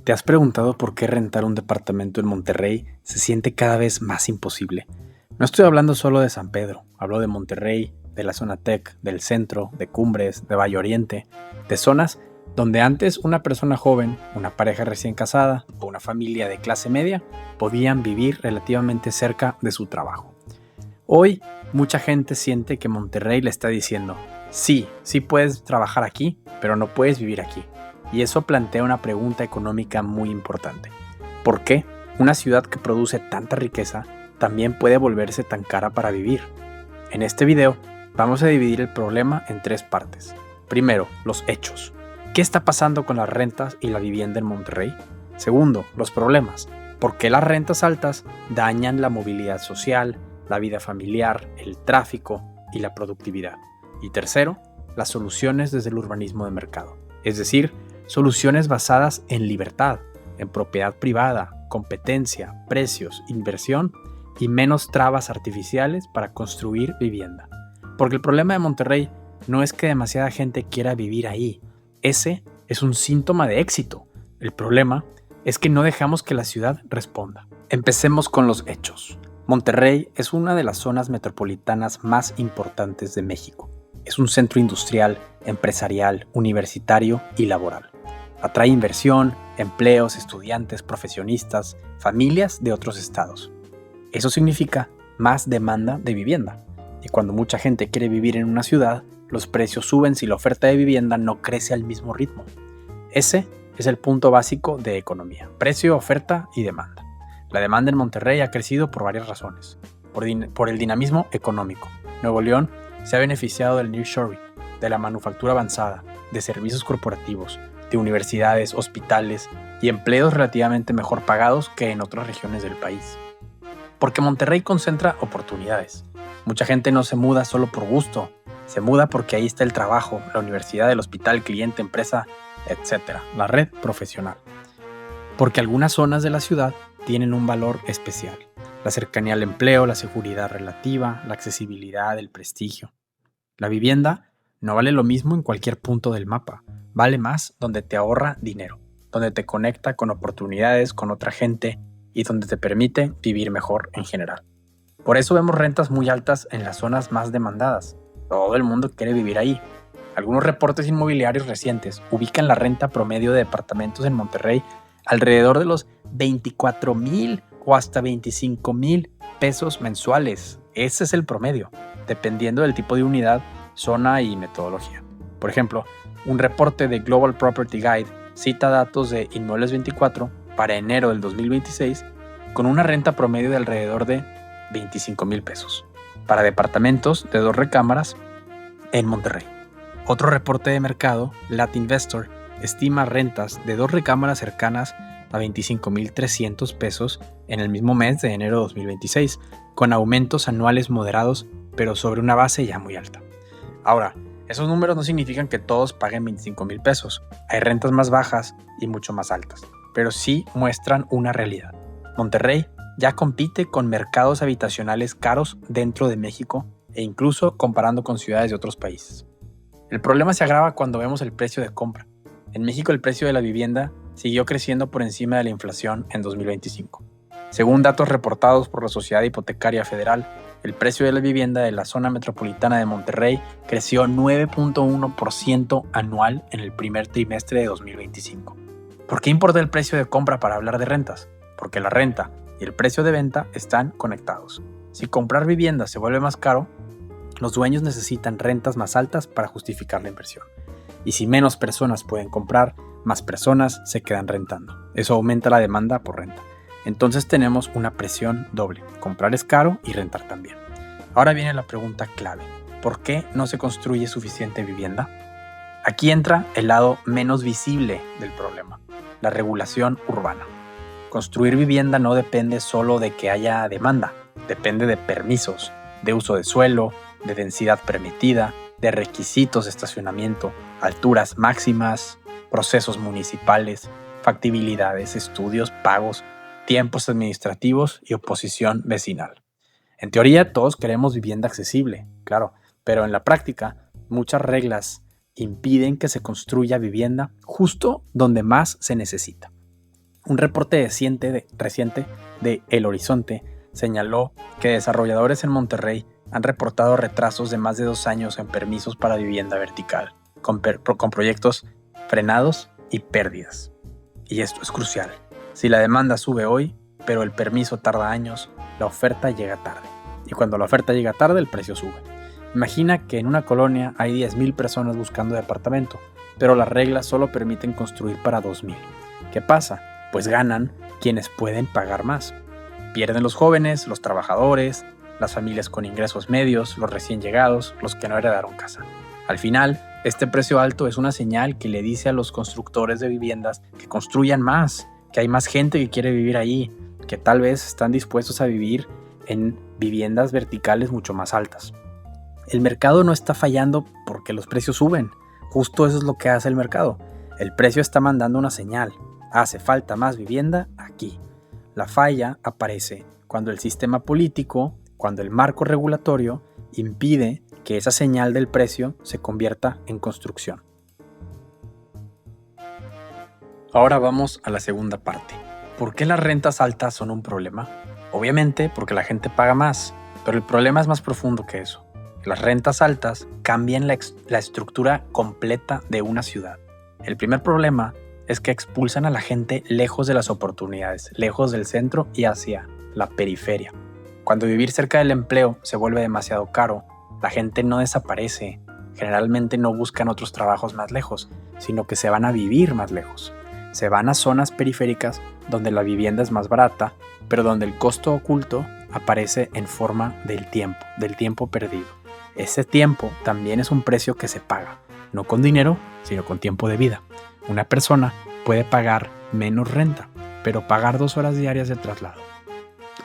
¿Te has preguntado por qué rentar un departamento en Monterrey se siente cada vez más imposible? No estoy hablando solo de San Pedro, hablo de Monterrey, de la zona Tec, del centro, de Cumbres, de Valle Oriente, de zonas donde antes una persona joven, una pareja recién casada o una familia de clase media podían vivir relativamente cerca de su trabajo. Hoy, mucha gente siente que Monterrey le está diciendo, sí puedes trabajar aquí, pero no puedes vivir aquí. Y eso plantea una pregunta económica muy importante. ¿Por qué una ciudad que produce tanta riqueza también puede volverse tan cara para vivir? En este video vamos a dividir el problema en tres partes. Primero, los hechos. ¿Qué está pasando con las rentas y la vivienda en Monterrey? Segundo, los problemas. ¿Por qué las rentas altas dañan la movilidad social, la vida familiar, el tráfico y la productividad? Y tercero, las soluciones desde el urbanismo de mercado. Es decir, soluciones basadas en libertad, en propiedad privada, competencia, precios, inversión y menos trabas artificiales para construir vivienda. Porque el problema de Monterrey no es que demasiada gente quiera vivir ahí. Ese es un síntoma de éxito. El problema es que no dejamos que la ciudad responda. Empecemos con los hechos. Monterrey es una de las zonas metropolitanas más importantes de México. Es un centro industrial, empresarial, universitario y laboral. Atrae inversión, empleos, estudiantes, profesionistas, familias de otros estados. Eso significa más demanda de vivienda. Y cuando mucha gente quiere vivir en una ciudad, los precios suben si la oferta de vivienda no crece al mismo ritmo. Ese es el punto básico de economía: precio, oferta y demanda. La demanda en Monterrey ha crecido por varias razones. Por el dinamismo económico. Nuevo León se ha beneficiado del nearshoring, de la manufactura avanzada, de servicios corporativos, de universidades, hospitales y empleos relativamente mejor pagados que en otras regiones del país. Porque Monterrey concentra oportunidades. Mucha gente no se muda solo por gusto, se muda porque ahí está el trabajo, la universidad, el hospital, cliente, empresa, etc. La red profesional. Porque algunas zonas de la ciudad tienen un valor especial. La cercanía al empleo, la seguridad relativa, la accesibilidad, el prestigio. La vivienda no vale lo mismo en cualquier punto del mapa. Vale más donde te ahorra dinero, donde te conecta con oportunidades, con otra gente y donde te permite vivir mejor en general. Por eso vemos rentas muy altas en las zonas más demandadas. Todo el mundo quiere vivir ahí. Algunos reportes inmobiliarios recientes ubican la renta promedio de departamentos en Monterrey alrededor de los 24,000 o hasta 25,000 pesos mensuales. Ese es el promedio, dependiendo del tipo de unidad, zona y metodología. Por ejemplo, un reporte de Global Property Guide cita datos de Inmuebles 24 para enero del 2026 con una renta promedio de alrededor de 25,000 pesos para departamentos de 2 recámaras en Monterrey. Otro reporte de mercado, LatInvestor, estima rentas de 2 recámaras cercanas a 25,300 pesos en el mismo mes de enero de 2026, con aumentos anuales moderados, pero sobre una base ya muy alta. Ahora, esos números no significan que todos paguen 25,000 pesos. Hay rentas más bajas y mucho más altas, pero sí muestran una realidad. Monterrey ya compite con mercados habitacionales caros dentro de México e incluso comparando con ciudades de otros países. El problema se agrava cuando vemos el precio de compra. En México el precio de la vivienda siguió creciendo por encima de la inflación en 2025. Según datos reportados por la Sociedad Hipotecaria Federal, el precio de la vivienda de la zona metropolitana de Monterrey creció 9.1% anual en el primer trimestre de 2025. ¿Por qué importa el precio de compra para hablar de rentas? Porque la renta y el precio de venta están conectados. Si comprar vivienda se vuelve más caro, los dueños necesitan rentas más altas para justificar la inversión. Y si menos personas pueden comprar, más personas se quedan rentando. Eso aumenta la demanda por renta. Entonces tenemos una presión doble. Comprar es caro y rentar también. Ahora viene la pregunta clave. ¿Por qué no se construye suficiente vivienda? Aquí entra el lado menos visible del problema, la regulación urbana. Construir vivienda no depende solo de que haya demanda, depende de permisos, de uso de suelo, de densidad permitida, de requisitos de estacionamiento, alturas máximas, procesos municipales, factibilidades, estudios, pagos, tiempos administrativos y oposición vecinal. En teoría todos queremos vivienda accesible, claro, pero en la práctica muchas reglas impiden que se construya vivienda justo donde más se necesita. Un reporte reciente de El Horizonte señaló que desarrolladores en Monterrey han reportado retrasos de más de 2 años en permisos para vivienda vertical, con proyectos frenados y pérdidas. Y esto es crucial. Si la demanda sube hoy, pero el permiso tarda años, la oferta llega tarde. Y cuando la oferta llega tarde, el precio sube. Imagina que en una colonia hay 10,000 personas buscando departamento, pero las reglas solo permiten construir para 2,000. ¿Qué pasa? Pues ganan quienes pueden pagar más. Pierden los jóvenes, los trabajadores, las familias con ingresos medios, los recién llegados, los que no heredaron casa. Al final, este precio alto es una señal que le dice a los constructores de viviendas que construyan más, que hay más gente que quiere vivir ahí, que tal vez están dispuestos a vivir en viviendas verticales mucho más altas. El mercado no está fallando porque los precios suben. Justo eso es lo que hace el mercado. El precio está mandando una señal. Hace falta más vivienda aquí. La falla aparece cuando el sistema político, cuando el marco regulatorio impide que esa señal del precio se convierta en construcción. Ahora vamos a la segunda parte. ¿Por qué las rentas altas son un problema? Obviamente porque la gente paga más, pero el problema es más profundo que eso. Las rentas altas cambian la estructura completa de una ciudad. El primer problema es que expulsan a la gente lejos de las oportunidades, lejos del centro y hacia la periferia. Cuando vivir cerca del empleo se vuelve demasiado caro, la gente no desaparece. Generalmente no buscan otros trabajos más lejos, sino que se van a vivir más lejos. Se van a zonas periféricas donde la vivienda es más barata, pero donde el costo oculto aparece en forma del tiempo perdido. Ese tiempo también es un precio que se paga, no con dinero, sino con tiempo de vida. Una persona puede pagar menos renta, pero pagar 2 horas diarias de traslado.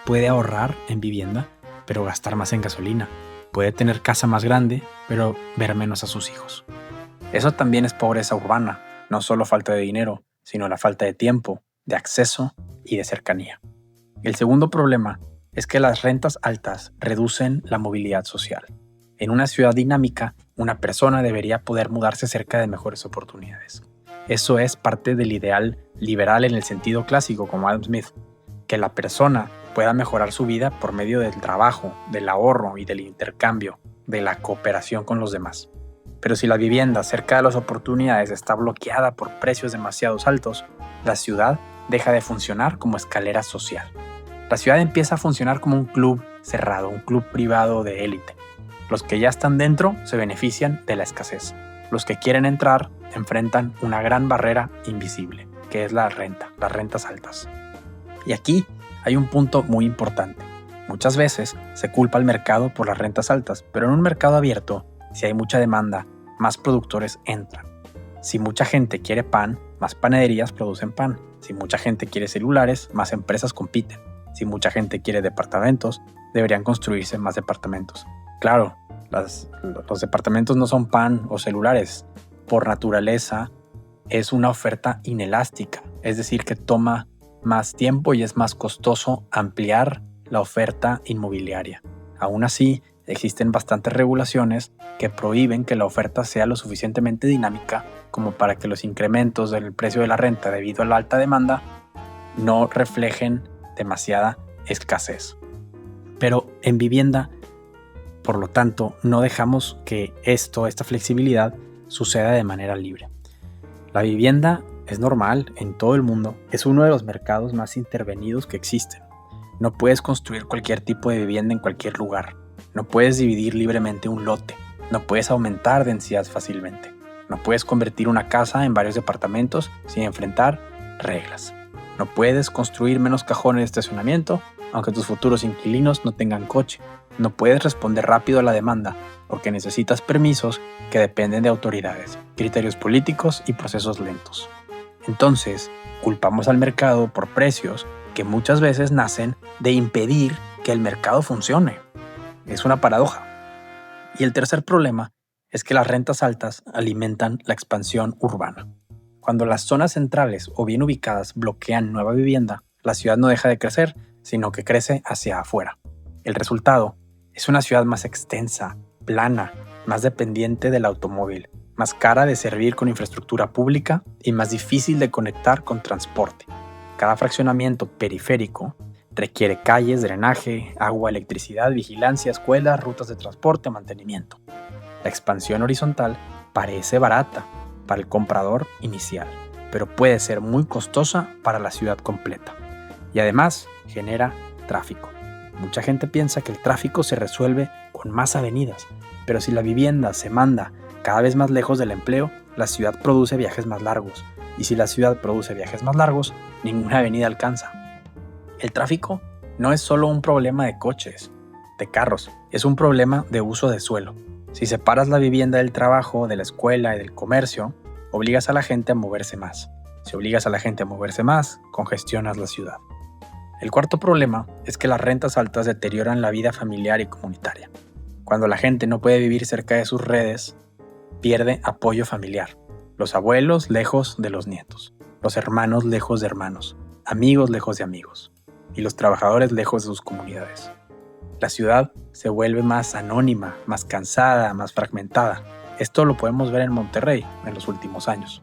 Puede ahorrar en vivienda, pero gastar más en gasolina. Puede tener casa más grande, pero ver menos a sus hijos. Eso también es pobreza urbana, no solo falta de dinero, sino la falta de tiempo, de acceso y de cercanía. El segundo problema es que las rentas altas reducen la movilidad social. En una ciudad dinámica, una persona debería poder mudarse cerca de mejores oportunidades. Eso es parte del ideal liberal en el sentido clásico, como Adam Smith, que la persona pueda mejorar su vida por medio del trabajo, del ahorro y del intercambio, de la cooperación con los demás. Pero si la vivienda cerca de las oportunidades está bloqueada por precios demasiado altos, la ciudad deja de funcionar como escalera social. La ciudad empieza a funcionar como un club cerrado, un club privado de élite. Los que ya están dentro se benefician de la escasez. Los que quieren entrar enfrentan una gran barrera invisible, que es la renta, las rentas altas. Y aquí hay un punto muy importante. Muchas veces se culpa al mercado por las rentas altas, pero en un mercado abierto, si hay mucha demanda, más productores entran. Si mucha gente quiere pan, más panaderías producen pan. Si mucha gente quiere celulares, más empresas compiten. Si mucha gente quiere departamentos, deberían construirse más departamentos. Claro, los departamentos no son pan o celulares. Por naturaleza, es una oferta inelástica, es decir, que toma más tiempo y es más costoso ampliar la oferta inmobiliaria. Aún así, existen bastantes regulaciones que prohíben que la oferta sea lo suficientemente dinámica como para que los incrementos del precio de la renta debido a la alta demanda no reflejen demasiada escasez. Pero en vivienda, por lo tanto, no dejamos que esta flexibilidad suceda de manera libre. La vivienda es normal en todo el mundo, es uno de los mercados más intervenidos que existen. No puedes construir cualquier tipo de vivienda en cualquier lugar. No puedes dividir libremente un lote. No puedes aumentar densidad fácilmente. No puedes convertir una casa en varios departamentos sin enfrentar reglas. No puedes construir menos cajones de estacionamiento, aunque tus futuros inquilinos no tengan coche. No puedes responder rápido a la demanda, porque necesitas permisos que dependen de autoridades, criterios políticos y procesos lentos. Entonces, culpamos al mercado por precios que muchas veces nacen de impedir que el mercado funcione. Es una paradoja. Y el tercer problema es que las rentas altas alimentan la expansión urbana. Cuando las zonas centrales o bien ubicadas bloquean nueva vivienda, la ciudad no deja de crecer, sino que crece hacia afuera. El resultado es una ciudad más extensa, plana, más dependiente del automóvil, más cara de servir con infraestructura pública y más difícil de conectar con transporte. Cada fraccionamiento periférico requiere calles, drenaje, agua, electricidad, vigilancia, escuelas, rutas de transporte, mantenimiento. La expansión horizontal parece barata para el comprador inicial, pero puede ser muy costosa para la ciudad completa. Y además genera tráfico. Mucha gente piensa que el tráfico se resuelve con más avenidas, pero si la vivienda se manda cada vez más lejos del empleo, la ciudad produce viajes más largos. Y si la ciudad produce viajes más largos, ninguna avenida alcanza. El tráfico no es solo un problema de coches, de carros, es un problema de uso de suelo. Si separas la vivienda del trabajo, de la escuela y del comercio, obligas a la gente a moverse más. Si obligas a la gente a moverse más, congestionas la ciudad. El cuarto problema es que las rentas altas deterioran la vida familiar y comunitaria. Cuando la gente no puede vivir cerca de sus redes, pierde apoyo familiar. Los abuelos lejos de los nietos, los hermanos lejos de hermanos, amigos lejos de amigos, y los trabajadores lejos de sus comunidades. La ciudad se vuelve más anónima, más cansada, más fragmentada. Esto lo podemos ver en Monterrey en los últimos años.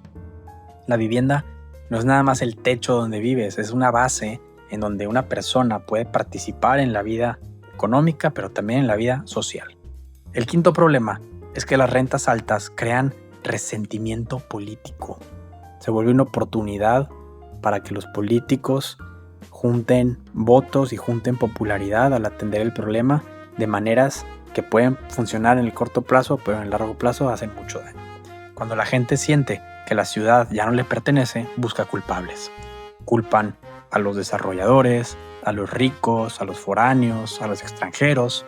La vivienda no es nada más el techo donde vives, es una base en donde una persona puede participar en la vida económica, pero también en la vida social. El quinto problema es que las rentas altas crean resentimiento político. Se vuelve una oportunidad para que los políticos junten votos y junten popularidad al atender el problema de maneras que pueden funcionar en el corto plazo, pero en el largo plazo hacen mucho daño. Cuando la gente siente que la ciudad ya no le pertenece, busca culpables. Culpan a los desarrolladores, a los ricos, a los foráneos, a los extranjeros.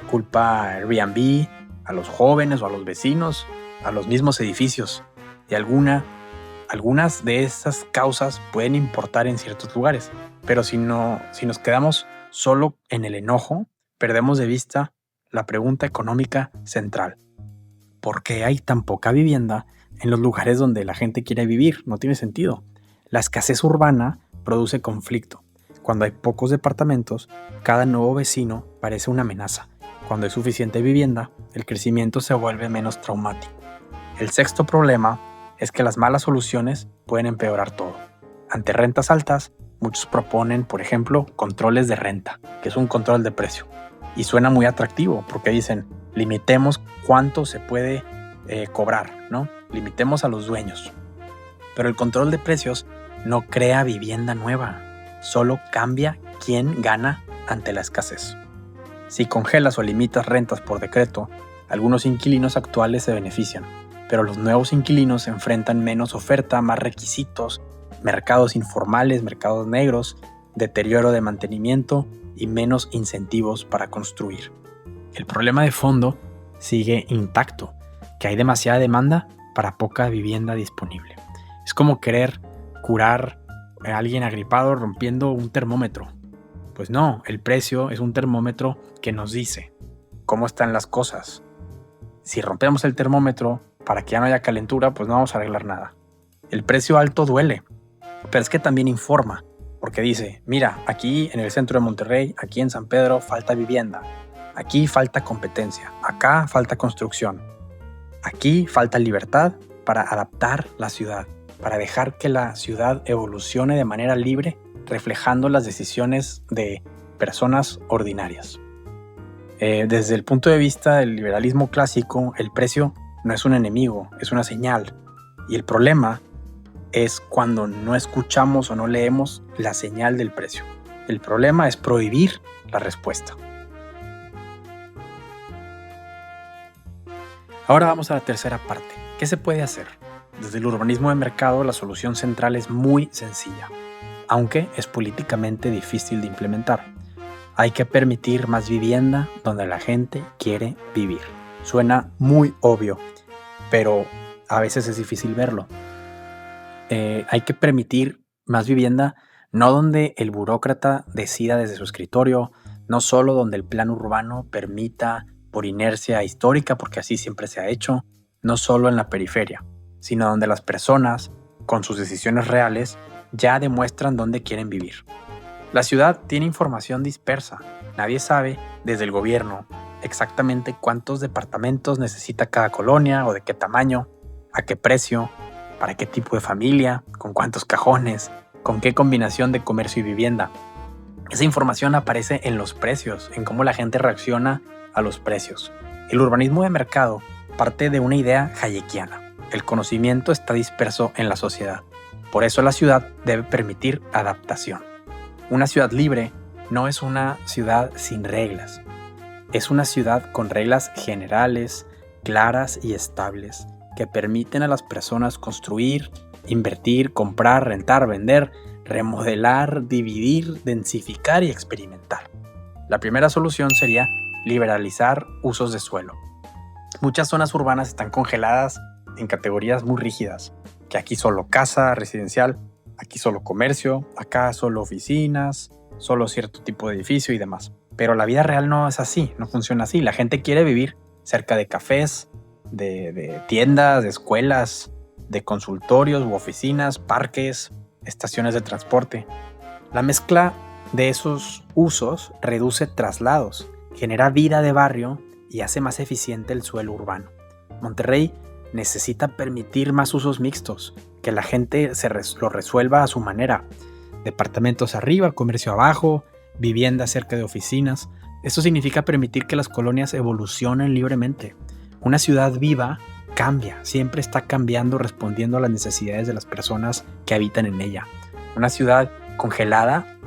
Culpa a Airbnb, a los jóvenes o a los vecinos, a los mismos edificios. Y algunas de esas causas pueden importar en ciertos lugares. Pero si nos quedamos solo en el enojo, perdemos de vista la pregunta económica central. ¿Por qué hay tan poca vivienda en los lugares donde la gente quiere vivir? No tiene sentido. La escasez urbana produce conflicto. Cuando hay pocos departamentos, cada nuevo vecino parece una amenaza. Cuando hay suficiente vivienda, el crecimiento se vuelve menos traumático. El sexto problema es que las malas soluciones pueden empeorar todo. Ante rentas altas, muchos proponen, por ejemplo, controles de renta, que es un control de precio. Y suena muy atractivo porque dicen, limitemos cuánto se puede cobrar, ¿no? Limitemos a los dueños. Pero el control de precios no crea vivienda nueva, solo cambia quién gana ante la escasez. Si congelas o limitas rentas por decreto, algunos inquilinos actuales se benefician, pero los nuevos inquilinos enfrentan menos oferta, más requisitos, mercados informales, mercados negros, deterioro de mantenimiento y menos incentivos para construir. El problema de fondo sigue intacto, que hay demasiada demanda para poca vivienda disponible. Es como querer curar a alguien agripado rompiendo un termómetro. Pues no, el precio es un termómetro que nos dice cómo están las cosas. Si rompemos el termómetro para que ya no haya calentura, pues no vamos a arreglar nada. El precio alto duele, pero es que también informa, porque dice, mira, aquí en el centro de Monterrey, aquí en San Pedro, falta vivienda. Aquí falta competencia, acá falta construcción. Aquí falta libertad para adaptar la ciudad, para dejar que la ciudad evolucione de manera libre, reflejando las decisiones de personas ordinarias. Desde el punto de vista del liberalismo clásico, el precio no es un enemigo, es una señal. Y el problema es cuando no escuchamos o no leemos la señal del precio. El problema es prohibir la respuesta. Ahora vamos a la tercera parte. ¿Qué se puede hacer? Desde el urbanismo de mercado, la solución central es muy sencilla, aunque es políticamente difícil de implementar. Hay que permitir más vivienda donde la gente quiere vivir. Suena muy obvio, pero a veces es difícil verlo. Hay que permitir más vivienda, no donde el burócrata decida desde su escritorio, no solo donde el plan urbano permita por inercia histórica, porque así siempre se ha hecho, no solo en la periferia, sino donde las personas, con sus decisiones reales, ya demuestran dónde quieren vivir. La ciudad tiene información dispersa. Nadie sabe, desde el gobierno, exactamente cuántos departamentos necesita cada colonia o de qué tamaño, a qué precio, para qué tipo de familia, con cuántos cajones, ¿Con qué combinación de comercio y vivienda? Esa información aparece en los precios, en cómo la gente reacciona a los precios. El urbanismo de mercado parte de una idea hayekiana. El conocimiento está disperso en la sociedad. Por eso la ciudad debe permitir adaptación. Una ciudad libre no es una ciudad sin reglas. Es una ciudad con reglas generales, claras y estables, que permiten a las personas construir, invertir, comprar, rentar, vender, remodelar, dividir, densificar y experimentar. La primera solución sería liberalizar usos de suelo. Muchas zonas urbanas están congeladas en categorías muy rígidas, que aquí solo casa residencial, aquí solo comercio, acá solo oficinas, solo cierto tipo de edificio y demás. Pero la vida real no es así, no funciona así. La gente quiere vivir cerca de cafés, de tiendas, de escuelas, de consultorios u oficinas, parques, estaciones de transporte. La mezcla de esos usos reduce traslados, genera vida de barrio y hace más eficiente el suelo urbano. Monterrey necesita permitir más usos mixtos, que la gente lo resuelva a su manera. Departamentos arriba, comercio abajo, vivienda cerca de oficinas. Esto significa permitir que las colonias evolucionen libremente. Una ciudad viva cambia, siempre está cambiando respondiendo a las necesidades de las personas que habitan en ella. Una ciudad congelada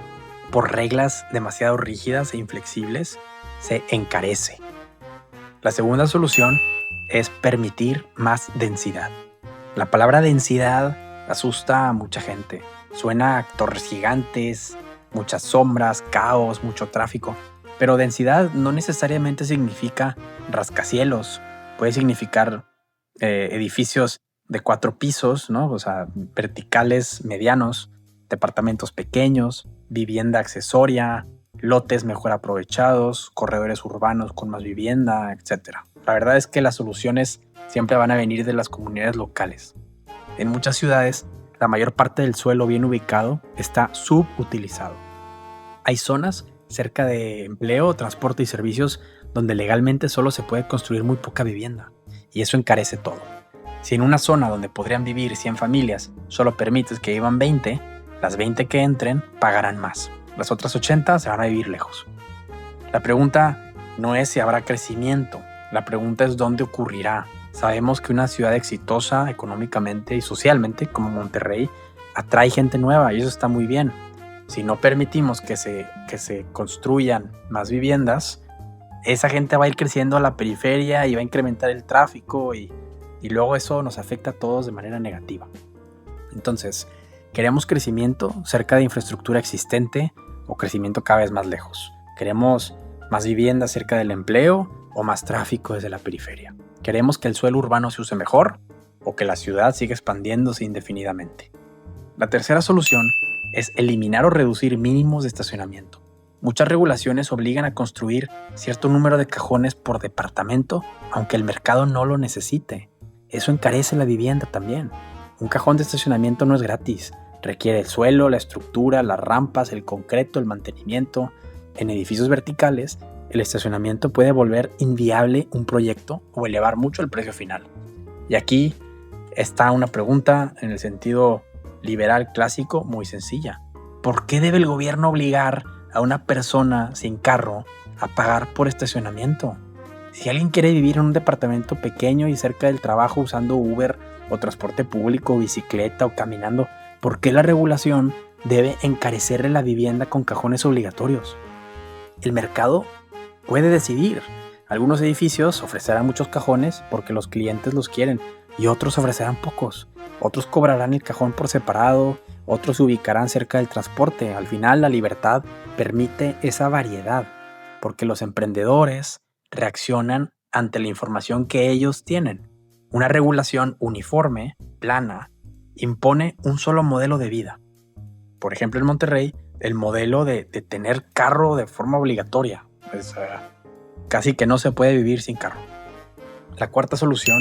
por reglas demasiado rígidas e inflexibles se encarece. La segunda solución es permitir más densidad. La palabra densidad asusta a mucha gente. Suena a torres gigantes, muchas sombras, caos, mucho tráfico. Pero densidad no necesariamente significa rascacielos. Puede significar edificios de 4 pisos, ¿no? O sea, verticales medianos, departamentos pequeños, vivienda accesoria, lotes mejor aprovechados, corredores urbanos con más vivienda, etc. La verdad es que las soluciones siempre van a venir de las comunidades locales. En muchas ciudades, la mayor parte del suelo bien ubicado está subutilizado. Hay zonas cerca de empleo, transporte y servicios donde legalmente solo se puede construir muy poca vivienda, y eso encarece todo. Si en una zona donde podrían vivir 100 familias solo permites que vivan 20, las 20 que entren pagarán más. Las otras 80 se van a vivir lejos. La pregunta no es si habrá crecimiento, la pregunta es dónde ocurrirá. Sabemos que una ciudad exitosa económicamente y socialmente como Monterrey atrae gente nueva y eso está muy bien. Si no permitimos que se construyan más viviendas, esa gente va a ir creciendo a la periferia y va a incrementar el tráfico y luego eso nos afecta a todos de manera negativa. Entonces, ¿queremos crecimiento cerca de infraestructura existente o crecimiento cada vez más lejos? ¿Queremos más vivienda cerca del empleo o más tráfico desde la periferia? ¿Queremos que el suelo urbano se use mejor o que la ciudad siga expandiéndose indefinidamente? La tercera solución es eliminar o reducir mínimos de estacionamiento. Muchas regulaciones obligan a construir cierto número de cajones por departamento, aunque el mercado no lo necesite. Eso encarece la vivienda también. Un cajón de estacionamiento no es gratis. Requiere el suelo, la estructura, las rampas, el concreto, el mantenimiento. En edificios verticales, el estacionamiento puede volver inviable un proyecto o elevar mucho el precio final. Y aquí está una pregunta en el sentido liberal clásico muy sencilla. ¿Por qué debe el gobierno obligar a una persona sin carro a pagar por estacionamiento? Si alguien quiere vivir en un departamento pequeño y cerca del trabajo usando Uber o transporte público, bicicleta o caminando, ¿por qué la regulación debe encarecerle la vivienda con cajones obligatorios? El mercado puede decidir. Algunos edificios ofrecerán muchos cajones porque los clientes los quieren y otros ofrecerán pocos. Otros cobrarán el cajón por separado, otros se ubicarán cerca del transporte. Al final, la libertad permite esa variedad, porque los emprendedores reaccionan ante la información que ellos tienen. Una regulación uniforme, plana, impone un solo modelo de vida. Por ejemplo, en Monterrey, el modelo de tener carro de forma obligatoria. Casi que no se puede vivir sin carro. La cuarta solución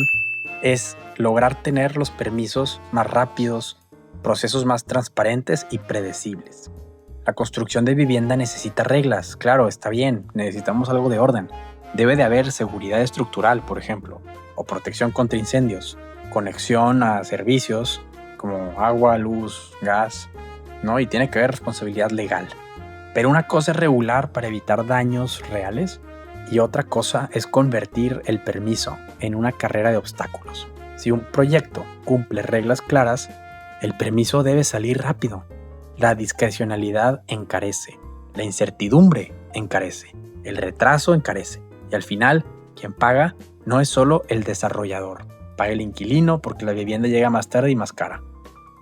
es lograr tener los permisos más rápidos, procesos más transparentes y predecibles. La construcción de vivienda necesita reglas, claro, está bien, necesitamos algo de orden. Debe de haber seguridad estructural, por ejemplo, o protección contra incendios, conexión a servicios como agua, luz, gas. ¿no? Y tiene que haber responsabilidad legal. Pero una cosa es regular para evitar daños reales y otra cosa es convertir el permiso en una carrera de obstáculos. Si un proyecto cumple reglas claras, el permiso debe salir rápido. La discrecionalidad encarece, la incertidumbre encarece, el retraso encarece y al final quien paga no es solo el desarrollador, paga el inquilino porque la vivienda llega más tarde y más cara.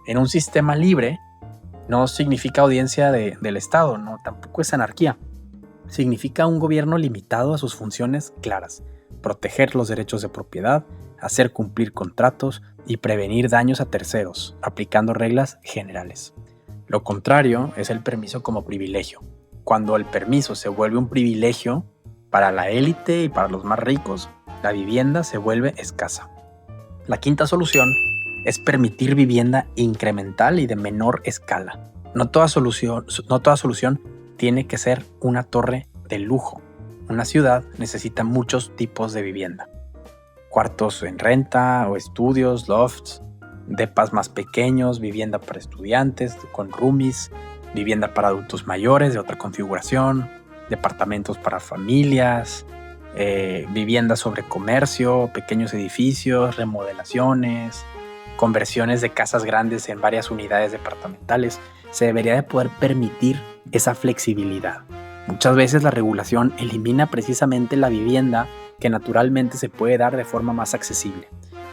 En un sistema libre no significa audiencia del Estado, no, tampoco es anarquía. Significa un gobierno limitado a sus funciones claras, proteger los derechos de propiedad, hacer cumplir contratos y prevenir daños a terceros, aplicando reglas generales. Lo contrario es el permiso como privilegio. Cuando el permiso se vuelve un privilegio para la élite y para los más ricos, la vivienda se vuelve escasa. La quinta solución es permitir vivienda incremental y de menor escala. No toda solución tiene que ser una torre de lujo. Una ciudad necesita muchos tipos de vivienda. Cuartos en renta o estudios, lofts, depas más pequeños, vivienda para estudiantes con roomies, vivienda para adultos mayores de otra configuración, departamentos para familias, viviendas sobre comercio, pequeños edificios, remodelaciones, conversiones de casas grandes en varias unidades departamentales. Se debería de poder permitir esa flexibilidad. Muchas veces la regulación elimina precisamente la vivienda que naturalmente se puede dar de forma más accesible.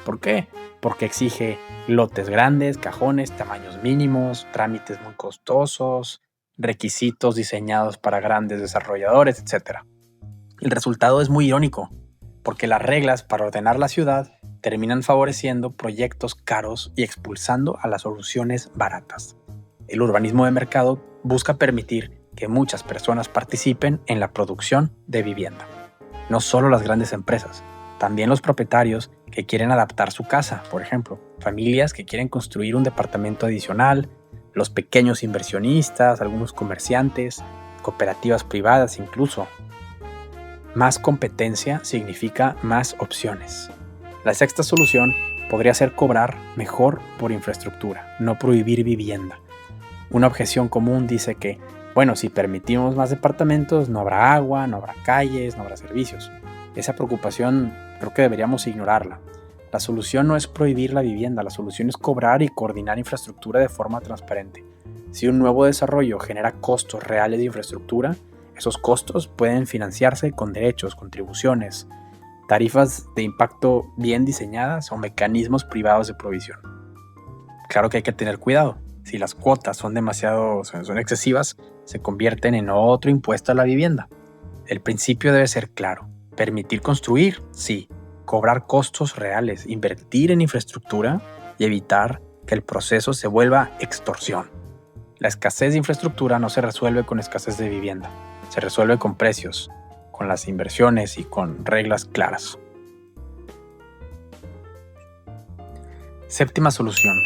¿Por qué? Porque exige lotes grandes, cajones, tamaños mínimos, trámites muy costosos, requisitos diseñados para grandes desarrolladores, etc. El resultado es muy irónico, porque las reglas para ordenar la ciudad terminan favoreciendo proyectos caros y expulsando a las soluciones baratas. El urbanismo de mercado busca permitir que muchas personas participen en la producción de vivienda. No solo las grandes empresas, también los propietarios que quieren adaptar su casa, por ejemplo, familias que quieren construir un departamento adicional, los pequeños inversionistas, algunos comerciantes, cooperativas privadas incluso. Más competencia significa más opciones. La sexta solución podría ser cobrar mejor por infraestructura, no prohibir vivienda. Una objeción común dice que, bueno, si permitimos más departamentos, no habrá agua, no habrá calles, no habrá servicios. Esa preocupación creo que deberíamos ignorarla. La solución no es prohibir la vivienda, la solución es cobrar y coordinar infraestructura de forma transparente. Si un nuevo desarrollo genera costos reales de infraestructura, esos costos pueden financiarse con derechos, contribuciones, tarifas de impacto bien diseñadas o mecanismos privados de provisión. Claro que hay que tener cuidado. Si las cuotas son excesivas, se convierten en otro impuesto a la vivienda. El principio debe ser claro. Permitir construir, sí. Cobrar costos reales, invertir en infraestructura y evitar que el proceso se vuelva extorsión. La escasez de infraestructura no se resuelve con escasez de vivienda. Se resuelve con precios, con las inversiones y con reglas claras. Séptima solución.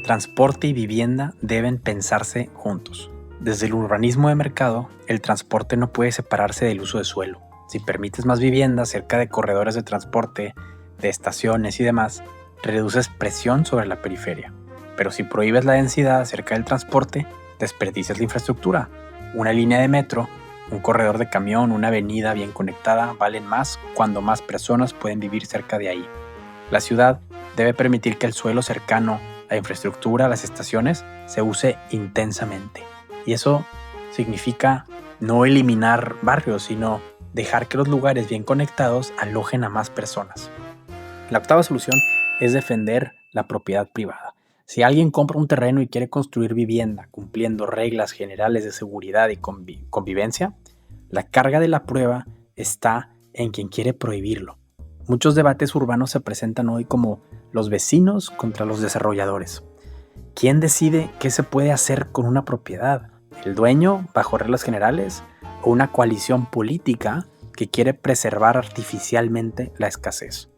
Transporte y vivienda deben pensarse juntos. Desde el urbanismo de mercado, el transporte no puede separarse del uso de suelo. Si permites más viviendas cerca de corredores de transporte, de estaciones y demás, reduces presión sobre la periferia. Pero si prohíbes la densidad cerca del transporte, desperdicias la infraestructura. Una línea de metro, un corredor de camión, una avenida bien conectada valen más cuando más personas pueden vivir cerca de ahí. La ciudad debe permitir que el suelo cercano a la infraestructura, a las estaciones, se use intensamente. Y eso significa no eliminar barrios, sino dejar que los lugares bien conectados alojen a más personas. La octava solución es defender la propiedad privada. Si alguien compra un terreno y quiere construir vivienda cumpliendo reglas generales de seguridad y convivencia, la carga de la prueba está en quien quiere prohibirlo. Muchos debates urbanos se presentan hoy como los vecinos contra los desarrolladores. ¿Quién decide qué se puede hacer con una propiedad? ¿El dueño, bajo reglas generales, o una coalición política que quiere preservar artificialmente la escasez?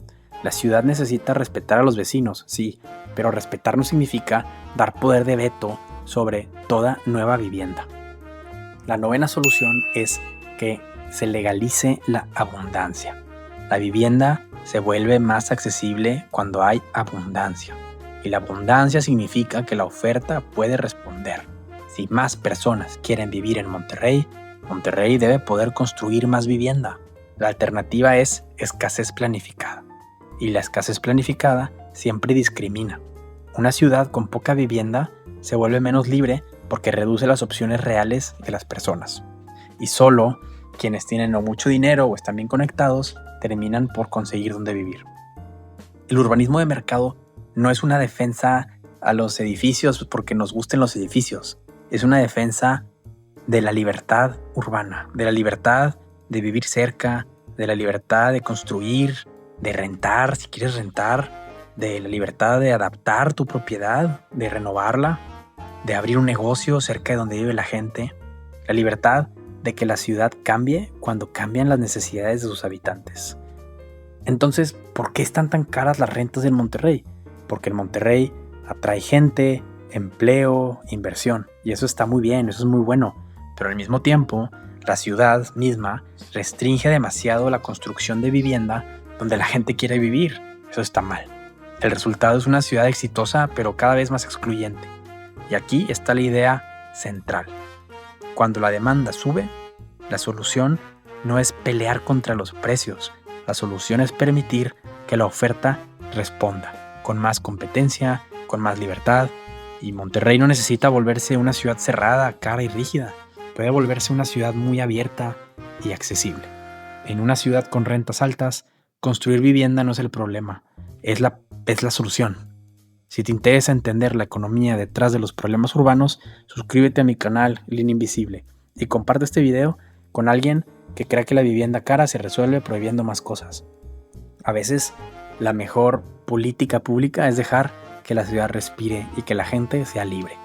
La ciudad necesita respetar a los vecinos, sí, pero respetar no significa dar poder de veto sobre toda nueva vivienda. La novena solución es que se legalice la abundancia. La vivienda se vuelve más accesible cuando hay abundancia. Y la abundancia significa que la oferta puede responder. Si más personas quieren vivir en Monterrey, Monterrey debe poder construir más vivienda. La alternativa es escasez planificada. Y la escasez planificada siempre discrimina. Una ciudad con poca vivienda se vuelve menos libre porque reduce las opciones reales de las personas. Y solo quienes tienen o mucho dinero o están bien conectados terminan por conseguir dónde vivir. El urbanismo de mercado no es una defensa a los edificios porque nos gusten los edificios. Es una defensa de la libertad urbana, de la libertad de vivir cerca, de la libertad de construir, de rentar si quieres rentar, de la libertad de adaptar tu propiedad, de renovarla, de abrir un negocio cerca de donde vive la gente, la libertad de que la ciudad cambie cuando cambian las necesidades de sus habitantes. Entonces, ¿por qué están tan caras las rentas en Monterrey? Porque en Monterrey atrae gente, empleo, inversión, y eso está muy bien, eso es muy bueno, pero al mismo tiempo, la ciudad misma restringe demasiado la construcción de vivienda donde la gente quiere vivir. Eso está mal. El resultado es una ciudad exitosa, pero cada vez más excluyente. Y aquí está la idea central. Cuando la demanda sube, la solución no es pelear contra los precios. La solución es permitir que la oferta responda, con más competencia, con más libertad. Y Monterrey no necesita volverse una ciudad cerrada, cara y rígida. Puede volverse una ciudad muy abierta y accesible. En una ciudad con rentas altas, construir vivienda no es el problema, es la solución. Si te interesa entender la economía detrás de los problemas urbanos, suscríbete a mi canal Línea Invisible y comparte este video con alguien que crea que la vivienda cara se resuelve prohibiendo más cosas. A veces, la mejor política pública es dejar que la ciudad respire y que la gente sea libre.